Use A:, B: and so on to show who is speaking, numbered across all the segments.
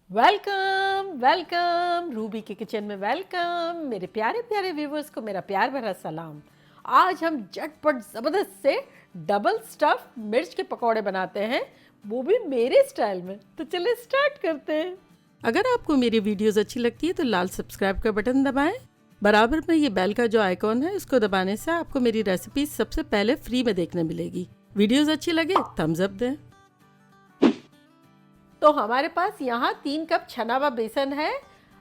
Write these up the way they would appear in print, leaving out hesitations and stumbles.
A: Welcome welcome Ruby के kitchen में welcome. मेरे प्यारे प्यारे व्यूवर्स को मेरा प्यार भरा सलाम। आज हम झटपट ज़बरदस्त से डबल स्टफ मिर्च के पकौड़े बनाते हैं, वो भी मेरे स्टाइल में। तो चलिए स्टार्ट करते हैं। अगर आपको मेरी वीडियोस अच्छी लगती है तो लाल सब्सक्राइब का बटन दबाएं। बराबर में ये बेल का जो आइकॉन है उसको दबाने से आपको मेरी रेसिपीज सबसे पहले फ्री में देखने मिलेगी। वीडियोस अच्छी लगे थम्स अप दें। तो हमारे पास यहाँ 3 कप छना हुआ बेसन है।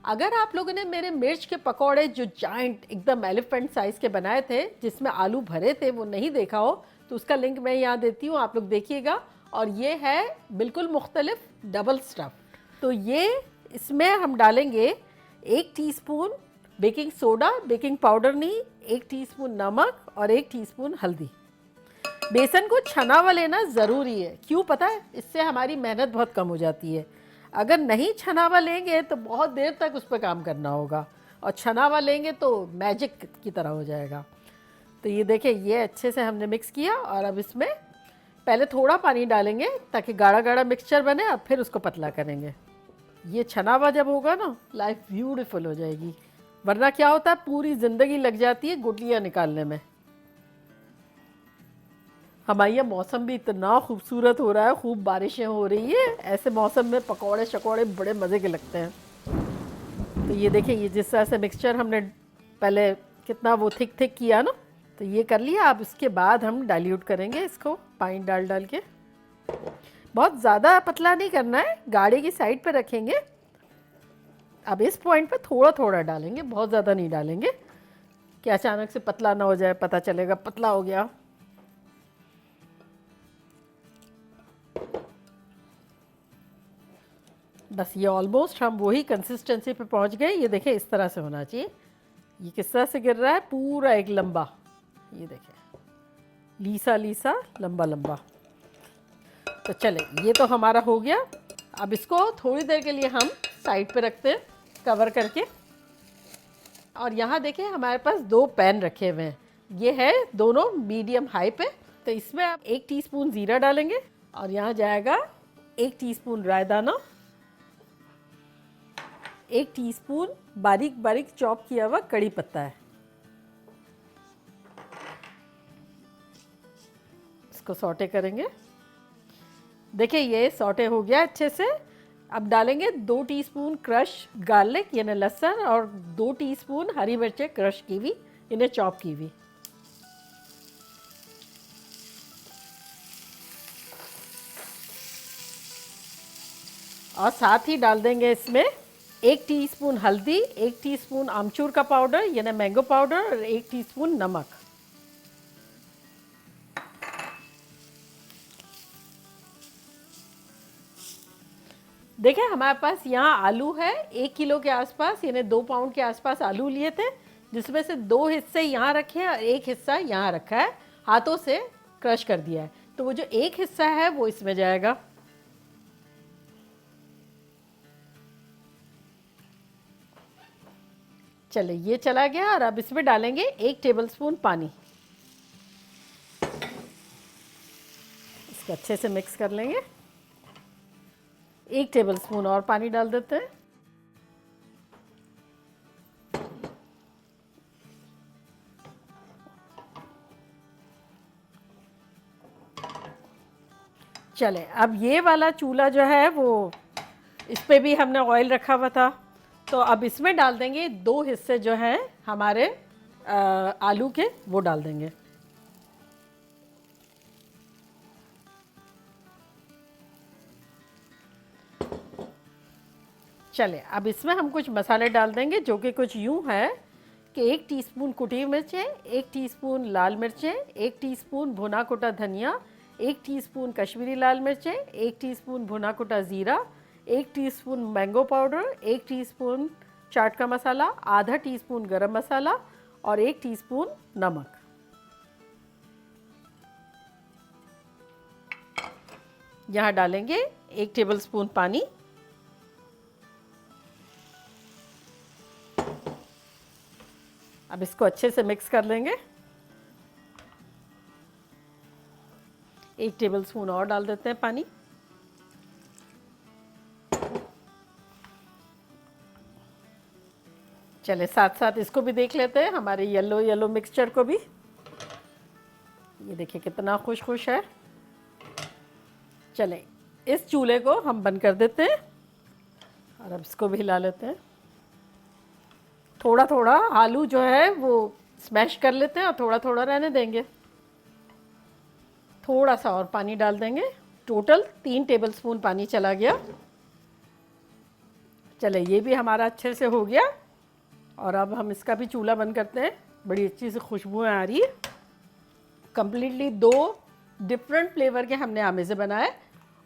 A: अगर आप लोगों ने मेरे मिर्च के पकौड़े जो जाइंट एकदम एलिफेंट साइज के बनाए थे जिसमें आलू भरे थे वो नहीं देखा हो तो उसका लिंक मैं यहाँ देती हूँ, आप लोग देखिएगा। और ये है बिल्कुल मुख्तलिफ डबल स्टफ। तो ये इसमें हम डालेंगे 1 teaspoon baking soda, baking powder नहीं, 1 टीस्पून नमक और 1 टीस्पून हल्दी। बेसन को छना हुआ लेना ज़रूरी है, क्यों पता है? इससे हमारी मेहनत बहुत कम हो जाती है। अगर नहीं छना हुआ लेंगे तो बहुत देर तक उस पर काम करना होगा, और छना हुआ लेंगे तो मैजिक की तरह हो जाएगा। तो ये देखिए, ये अच्छे से हमने मिक्स किया और अब इसमें पहले थोड़ा पानी डालेंगे ताकि गाढ़ा गाढ़ा मिक्सचर बने, और फिर उसको पतला करेंगे। ये छना हुआ जब होगा ना, लाइफ ब्यूटीफुल हो जाएगी। वरना क्या होता है, पूरी ज़िंदगी लग जाती है गुठलियाँ निकालने में। हमारे यहाँ मौसम भी इतना खूबसूरत हो रहा है, खूब बारिशें हो रही है। ऐसे मौसम में पकौड़े शकौड़े बड़े मज़े के लगते हैं। तो ये देखिए, ये जिस तरह से मिक्सचर हमने पहले कितना वो थिक थिक किया ना, तो ये कर लिया। अब इसके बाद हम डाइल्यूट करेंगे इसको पानी डाल डाल के। बहुत ज़्यादा पतला नहीं करना है, गाढ़े की साइड पे रखेंगे। अब इस पॉइंट पे थोड़ा थोड़ा डालेंगे, बहुत ज़्यादा नहीं डालेंगे कि अचानक से पतला ना हो जाए, पता चलेगा पतला हो गया। बस ये ऑलमोस्ट हम वही कंसिस्टेंसी पे पहुंच गए। ये देखें, इस तरह से होना चाहिए। ये किस तरह से गिर रहा है, पूरा एक लंबा। ये देखें, लीसा लीसा लंबा लंबा। तो चले, ये तो हमारा हो गया। अब इसको थोड़ी देर के लिए हम साइड पे रखते हैं कवर करके। और यहाँ देखें, हमारे पास 2 पैन रखे हुए हैं। ये है दोनों मीडियम हाई पे। तो इसमें आप 1 टीस्पून ज़ीरा डालेंगे, और यहाँ जाएगा 1 टीस्पून राई दाना, 1 टीस्पून बारीक बारीक चॉप किया हुआ कड़ी पत्ता है। इसको सौटे करेंगे। देखिए, ये सौटे हो गया अच्छे से। अब डालेंगे 2 टीस्पून क्रश गार्लिक यानी लहसुन, और 2 टीस्पून हरी मिर्चें क्रश की हुई, इन्हें चॉप की हुई। और साथ ही डाल देंगे इसमें 1 टीस्पून हल्दी, 1 टीस्पून आमचूर का पाउडर यानी मैंगो पाउडर, और 1 टीस्पून नमक। देखें, हमारे पास यहाँ आलू है 1 किलो के आसपास, यानी 2 पाउंड के आसपास आलू लिए थे, जिसमें से 2 हिस्से यहाँ रखे हैं और 1 हिस्सा यहाँ रखा है, हाथों से क्रश कर दिया है। तो वो जो 1 हिस्सा है वो इसमें जाएगा। चलिए, ये चला गया। और अब इसमें डालेंगे 1 टेबलस्पून पानी। इसको अच्छे से मिक्स कर लेंगे। 1 टेबलस्पून और पानी डाल देते हैं। चले, अब ये वाला चूल्हा जो है वो, इस पे भी हमने ऑयल रखा हुआ था। तो अब इसमें डाल देंगे 2 हिस्से जो हैं हमारे आलू के, वो डाल देंगे। चले, अब इसमें हम कुछ मसाले डाल देंगे जो कि कुछ यूँ है कि 1 टीस्पून कुटी मिर्चें, 1 टीस्पून लाल मिर्चें, 1 टीस्पून भुना कुटा धनिया, 1 टीस्पून कश्मीरी लाल मिर्चें, 1 टीस्पून भुना कुटा ज़ीरा, 1 टीस्पून मैंगो पाउडर, 1 टीस्पून चाट का मसाला, आधा टीस्पून गरम मसाला और 1 टीस्पून नमक। यहाँ डालेंगे 1 टेबलस्पून पानी। अब इसको अच्छे से मिक्स कर लेंगे। 1 टेबलस्पून और डाल देते हैं पानी। चले साथ साथ इसको भी देख लेते हैं, हमारे येलो येलो मिक्सचर को भी। ये देखिए कितना खुश खुश है। चलें इस चूल्हे को हम बंद कर देते हैं और अब इसको भी हिला लेते हैं। थोड़ा थोड़ा आलू जो है वो स्मैश कर लेते हैं और थोड़ा थोड़ा रहने देंगे। थोड़ा सा और पानी डाल देंगे, टोटल 3 टेबलस्पून पानी चला गया। चले ये भी हमारा अच्छे से हो गया और अब हम इसका भी चूल्हा बंद करते हैं। बड़ी अच्छी सी खुशबुएं आ रही है। कम्प्लीटली 2 डिफरेंट फ्लेवर के हमने आमे से बनाए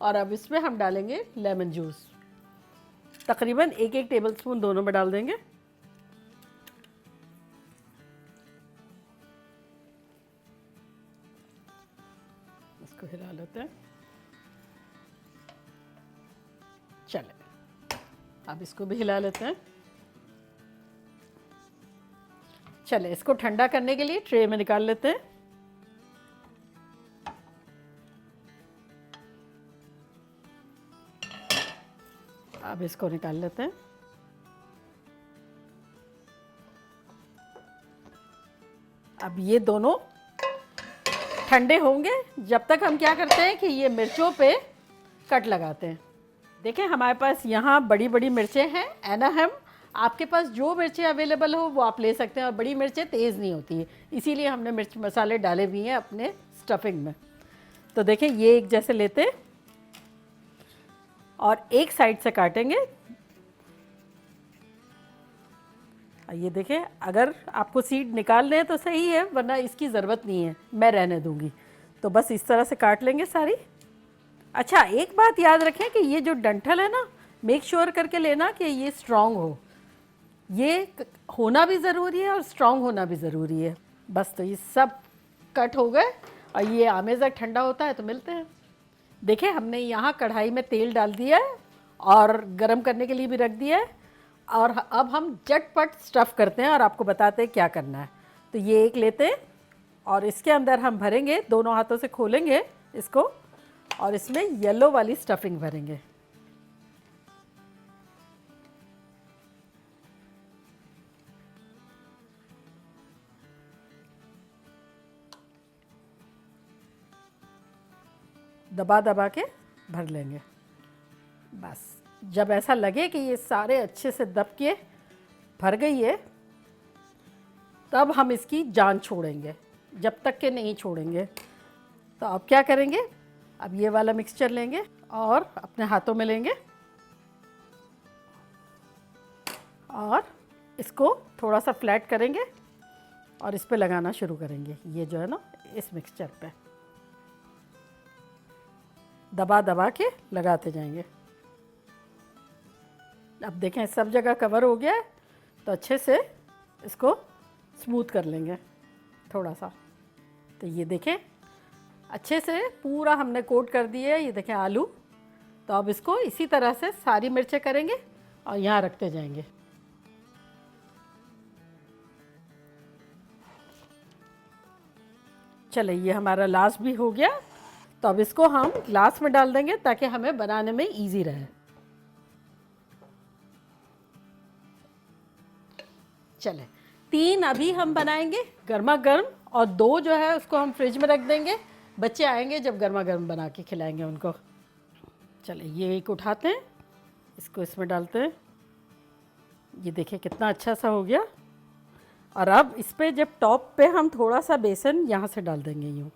A: और अब इसमें हम डालेंगे लेमन जूस। तकरीबन 1-1 टेबलस्पून दोनों में डाल देंगे। इसको हिला लेते हैं। चले अब इसको भी हिला लेते हैं। चले इसको ठंडा करने के लिए ट्रे में निकाल लेते हैं। अब इसको निकाल लेते हैं। अब ये दोनों ठंडे होंगे, जब तक हम क्या करते हैं कि ये मिर्चों पे कट लगाते हैं। देखें हमारे पास यहाँ बड़ी बड़ी मिर्चें हैं एनाहेम। आपके पास जो मिर्चें अवेलेबल हो वो आप ले सकते हैं और बड़ी मिर्चें तेज़ नहीं होती है, इसीलिए हमने मिर्च मसाले डाले भी हैं अपने स्टफिंग में। तो देखें ये एक जैसे लेते हैं और एक साइड से काटेंगे। ये देखें अगर आपको सीड निकालने हैं तो सही है, वरना इसकी ज़रूरत नहीं है, मैं रहने दूंगी। तो बस इस तरह से काट लेंगे सारी। अच्छा एक बात याद रखें कि ये जो डंठल है ना, मेक श्योर करके लेना कि ये स्ट्रॉन्ग हो। ये होना भी ज़रूरी है और स्ट्रॉन्ग होना भी ज़रूरी है। बस तो ये सब कट हो गए और ये आमे जब ठंडा होता है तो मिलते हैं। देखिए हमने यहाँ कढ़ाई में तेल डाल दिया है और गरम करने के लिए भी रख दिया है और अब हम झटपट स्टफ़ करते हैं और आपको बताते हैं क्या करना है। तो ये एक लेते हैं और इसके अंदर हम भरेंगे, दोनों हाथों से खोलेंगे इसको और इसमें येलो वाली स्टफिंग भरेंगे। दबा दबा के भर लेंगे। बस जब ऐसा लगे कि ये सारे अच्छे से दब के भर गई है तब हम इसकी जान छोड़ेंगे, जब तक के नहीं छोड़ेंगे। तो अब क्या करेंगे, अब ये वाला मिक्सचर लेंगे और अपने हाथों में लेंगे और इसको थोड़ा सा फ्लैट करेंगे और इस पे लगाना शुरू करेंगे। ये जो है ना इस मिक्सचर पे दबा दबा के लगाते जाएंगे। अब देखें सब जगह कवर हो गया है तो अच्छे से इसको स्मूथ कर लेंगे थोड़ा सा। तो ये देखें अच्छे से पूरा हमने कोट कर दिया है। ये देखें आलू। तो अब इसको इसी तरह से सारी मिर्चें करेंगे और यहाँ रखते जाएंगे। चले ये हमारा लास्ट भी हो गया। तो अब इसको हम ग्लास में डाल देंगे ताकि हमें बनाने में इजी रहे। चले 3 अभी हम बनाएंगे गर्मा गर्म और 2 जो है उसको हम फ्रिज में रख देंगे। बच्चे आएंगे जब गर्मा गर्म बना के खिलाएंगे उनको। चले ये एक उठाते हैं, इसको इसमें डालते हैं। ये देखिए कितना अच्छा सा हो गया। और अब इस पे जब टॉप पे हम थोड़ा सा बेसन यहाँ से डाल देंगे यूँ।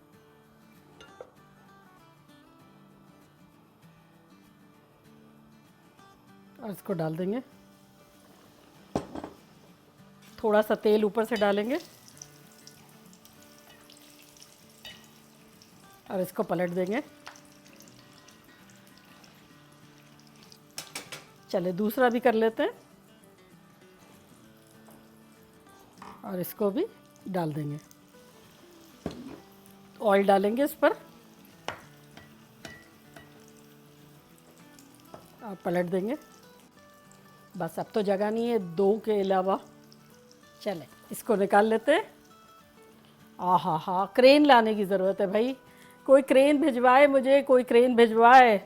A: और इसको डाल देंगे। थोड़ा सा तेल ऊपर से डालेंगे और इसको पलट देंगे। चले दूसरा भी कर लेते हैं और इसको भी डाल देंगे। ऑयल डालेंगे इस पर और पलट देंगे। बस अब तो जगह नहीं है 2 के अलावा। चले इसको निकाल लेते हैं। आहा हा क्रेन लाने की ज़रूरत है भाई, कोई क्रेन भिजवाए मुझे, कोई क्रेन भिजवाए।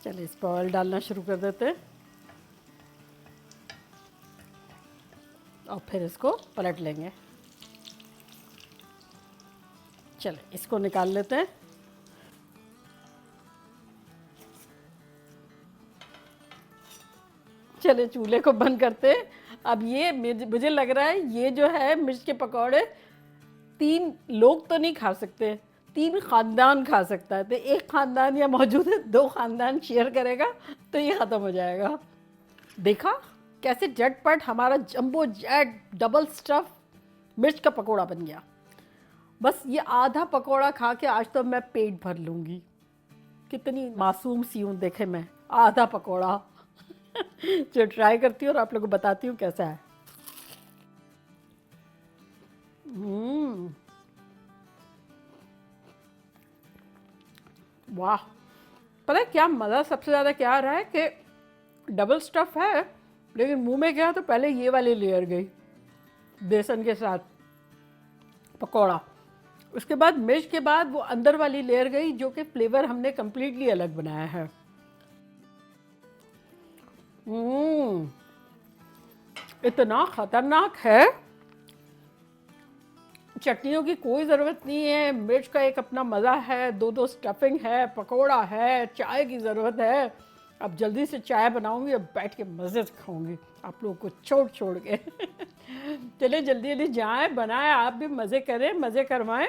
A: चलिए इस पर ऑयल डालना शुरू कर देते हैं और फिर इसको पलट लेंगे। चलिए इसको निकाल लेते हैं। चलिए चूल्हे को बंद करते हैं। अब ये मुझे लग रहा है ये जो है मिर्च के पकौड़े 3 लोग तो नहीं खा सकते, 3 खानदान खा सकता है। तो एक खानदान या मौजूद है, 2 खानदान शेयर करेगा तो ये ख़त्म हो जाएगा। देखा कैसे झटपट हमारा जंबो जेट डबल स्टफ मिर्च का पकोड़ा बन गया। बस ये आधा पकोड़ा खा के आज तो मैं पेट भर लूँगी। कितनी मासूम सी हूँ, देखे मैं आधा पकोड़ा जो ट्राई करती हूँ और आप लोगों को बताती हूँ कैसा है। वाह, पता है क्या मज़ा सबसे ज़्यादा क्या आ रहा है कि डबल स्टफ है लेकिन मुंह में गया तो पहले ये वाली लेयर गई बेसन के साथ पकोड़ा, उसके बाद मिर्च के बाद वो अंदर वाली लेयर गई जो कि फ्लेवर हमने कम्प्लीटली अलग बनाया है। इतना खतरनाक है, चटनियों की कोई ज़रूरत नहीं है, मिर्च का एक अपना मज़ा है, 2 स्टफिंग है, पकोड़ा है, चाय की ज़रूरत है। अब जल्दी से चाय बनाऊंगी और बैठ के मज़े से खाऊंगी आप लोगों को छोड़ छोड़ के चले जल्दी जल्दी जाएं, बनाएं, आप भी मज़े करें, मज़े करवाएं।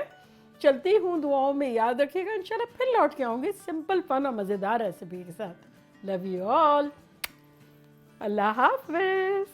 A: चलती हूँ, दुआओं में याद रखिएगा। इंशाल्लाह फिर लौट के आऊँगी सिंपल फन और मज़ेदार रेसिपी के साथ। लव यू ऑल, अल्लाह हाफ़िज़।